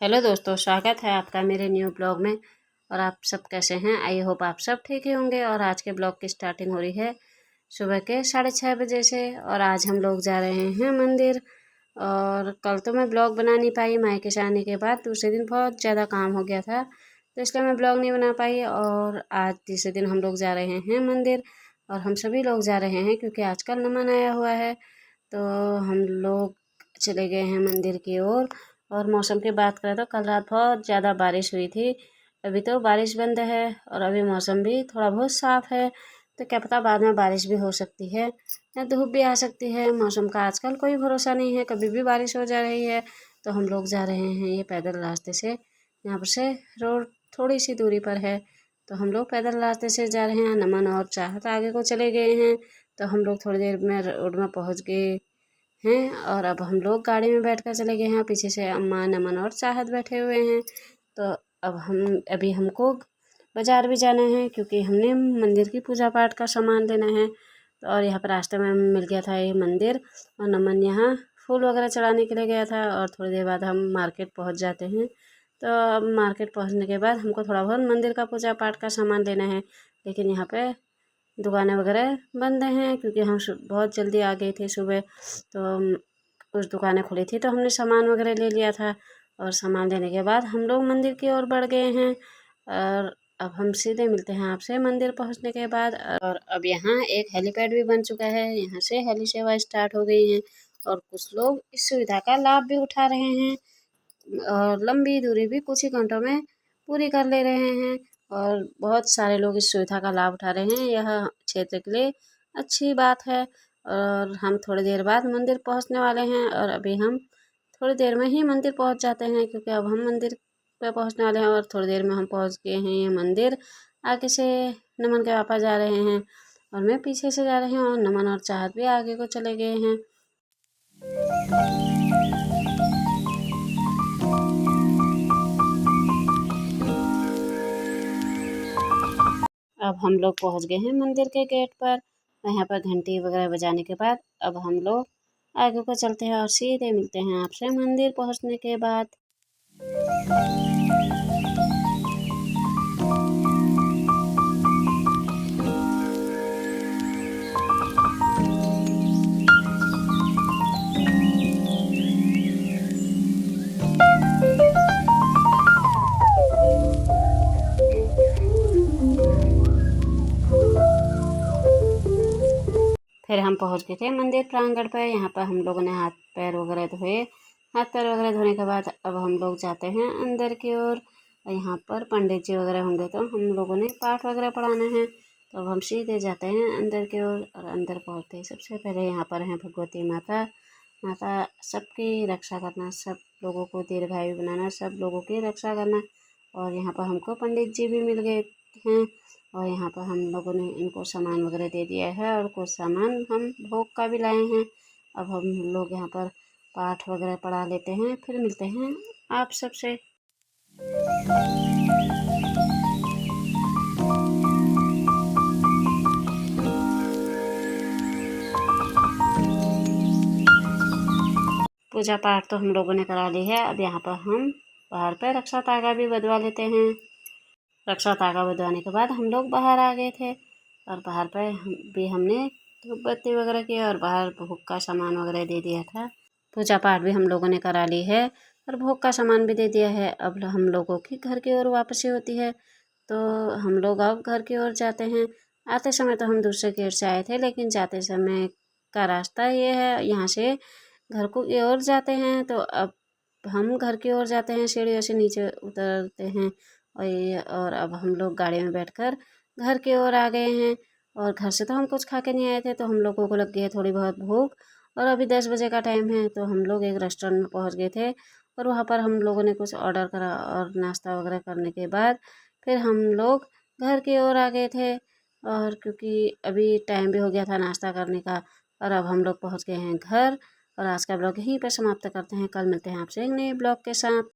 Hello दोस्तों, स्वागत है आपका मेरे न्यू ब्लॉग में। और आप सब कैसे हैं? आई होप आप सब ठीक ही होंगे। और आज के ब्लॉग की स्टार्टिंग हो रही है सुबह के 6:30 बजे से। और आज हम लोग जा रहे हैं मंदिर। और कल तो मैं ब्लॉग बना नहीं पाई, मायके से आने के बाद दूसरे दिन बहुत ज़्यादा काम हो गया था, तो इसलिए मैं ब्लॉग नहीं बना पाई। और आज तीसरे दिन हम लोग जा रहे हैं मंदिर। और हम सभी लोग जा रहे हैं क्योंकि आजकल नमन आया हुआ है, तो हम लोग चले गए हैं मंदिर की ओर। और मौसम की बात करें तो कल रात बहुत ज़्यादा बारिश हुई थी। अभी तो बारिश बंद है और अभी मौसम भी थोड़ा बहुत साफ़ है, तो क्या पता बाद में बारिश भी हो सकती है या धूप भी आ सकती है। मौसम का आजकल कोई भरोसा नहीं है, कभी भी बारिश हो जा रही है। तो हम लोग जा रहे हैं ये पैदल रास्ते से। यहाँ पर से रोड थोड़ी सी दूरी पर है, तो हम लोग पैदल रास्ते से जा रहे हैं। नमन और चाहत आगे को चले गए हैं, तो हम लोग थोड़ी देर में रोड में पहुँच गए हैं। और अब हम लोग गाड़ी में बैठ कर चले गए हैं। पीछे से अम्मा, नमन और चाहत बैठे हुए हैं। तो अब अभी हमको बाज़ार भी जाना है क्योंकि हमने मंदिर की पूजा पाठ का सामान लेना है। तो और यहाँ पर रास्ते में मिल गया था ये मंदिर, और नमन यहाँ फूल वगैरह चढ़ाने के लिए गया था। और थोड़ी देर बाद हम मार्केट पहुँच जाते हैं। तो अब मार्केट पहुँचने के बाद हमको थोड़ा बहुत मंदिर का पूजा पाठ का सामान लेना है, लेकिन यहाँ पे दुकानें वगैरह बंद हैं क्योंकि हम बहुत जल्दी आ गए थे सुबह। तो कुछ दुकानें खुली थी तो हमने सामान वगैरह ले लिया था। और सामान लेने के बाद हम लोग मंदिर की ओर बढ़ गए हैं। और अब हम सीधे मिलते हैं आपसे मंदिर पहुंचने के बाद। और अब यहाँ एक हेलीपैड भी बन चुका है, यहाँ से हेली सेवा स्टार्ट हो गई है। और कुछ लोग इस सुविधा का लाभ भी उठा रहे हैं और लंबी दूरी भी कुछ ही घंटों में पूरी कर ले रहे हैं। और बहुत सारे लोग इस सुविधा का लाभ उठा रहे हैं, यह क्षेत्र के लिए अच्छी बात है। और हम थोड़ी देर बाद मंदिर पहुंचने वाले हैं, और अभी हम थोड़ी देर में ही मंदिर पहुंच जाते हैं क्योंकि अब हम मंदिर पे पहुंचने वाले हैं। और थोड़ी देर में हम पहुंच गए हैं ये मंदिर। आगे से नमन के पापा जा रहे हैं और मैं पीछे से जा रही हूँ, और नमन और चाहत भी आगे को चले गए हैं। अब हम लोग पहुंच गए हैं मंदिर के गेट पर। यहाँ पर घंटी वगैरह बजाने के बाद अब हम लोग आगे को चलते हैं और सीधे मिलते हैं आपसे मंदिर पहुंचने के बाद। फिर हम पहुंच गए थे मंदिर प्रांगण पर। यहाँ पर हम लोगों ने हाथ पैर वगैरह धोए। हाथ पैर वगैरह धोने के बाद अब हम लोग जाते हैं अंदर की ओर। यहाँ पर पंडित जी वगैरह होंगे तो हम लोगों ने पाठ वगैरह पढ़ाना है, तो अब हम सीधे जाते हैं अंदर की ओर। और अंदर पहुँचते ही सबसे पहले यहाँ पर हैं भगवती माता। माता सबकी रक्षा करना, सब लोगों को दीर्घायु बनाना, सब लोगों की रक्षा करना। और यहाँ पर हमको पंडित जी भी मिल गए हैं, और यहाँ पर हम लोगों ने इनको सामान वगैरह दे दिया है, और कुछ सामान हम भोग का भी लाए हैं। अब हम लोग यहाँ पर पाठ वगैरह पढ़ा लेते हैं, फिर मिलते हैं आप सबसे। पूजा पाठ तो हम लोगों ने करा ली है। अब यहाँ पर हम बाहर पर रक्षा तागा भी बंधवा लेते हैं। रक्षा तागा बंधवाने के बाद हम लोग बाहर आ गए थे, और बाहर पर भी हमने धूप बत्ती वगैरह की और बाहर भोग का सामान वगैरह दे दिया था। पूजा पाठ भी हम लोगों ने करा ली है और भोग का सामान भी दे दिया है। अब हम लोगों की घर की ओर वापसी होती है, तो हम लोग अब घर की ओर जाते हैं। आते समय तो हम दूसरे गेट से आए थे, लेकिन जाते समय का रास्ता ये है, यहाँ से घर को की ओर जाते हैं। तो अब हम घर की ओर जाते हैं, सीढ़ियों से नीचे उतरते हैं। और अब हम लोग गाड़ी में बैठकर घर की ओर आ गए हैं। और घर से तो हम कुछ खा के नहीं आए थे, तो हम लोगों को लग गई है थोड़ी बहुत भूख। और अभी 10 बजे का टाइम है, तो हम लोग एक रेस्टोरेंट में पहुंच गए थे, और वहाँ पर हम लोगों ने कुछ ऑर्डर करा। और नाश्ता वगैरह करने के बाद फिर हम लोग घर की ओर आ गए थे। और क्योंकि अभी टाइम भी हो गया था नाश्ता करने का, और अब हम लोग पहुँच गए हैं घर। और आज का ब्लॉग यहीं पर समाप्त करते हैं। कल मिलते हैं आपसे एक नए ब्लॉग के साथ।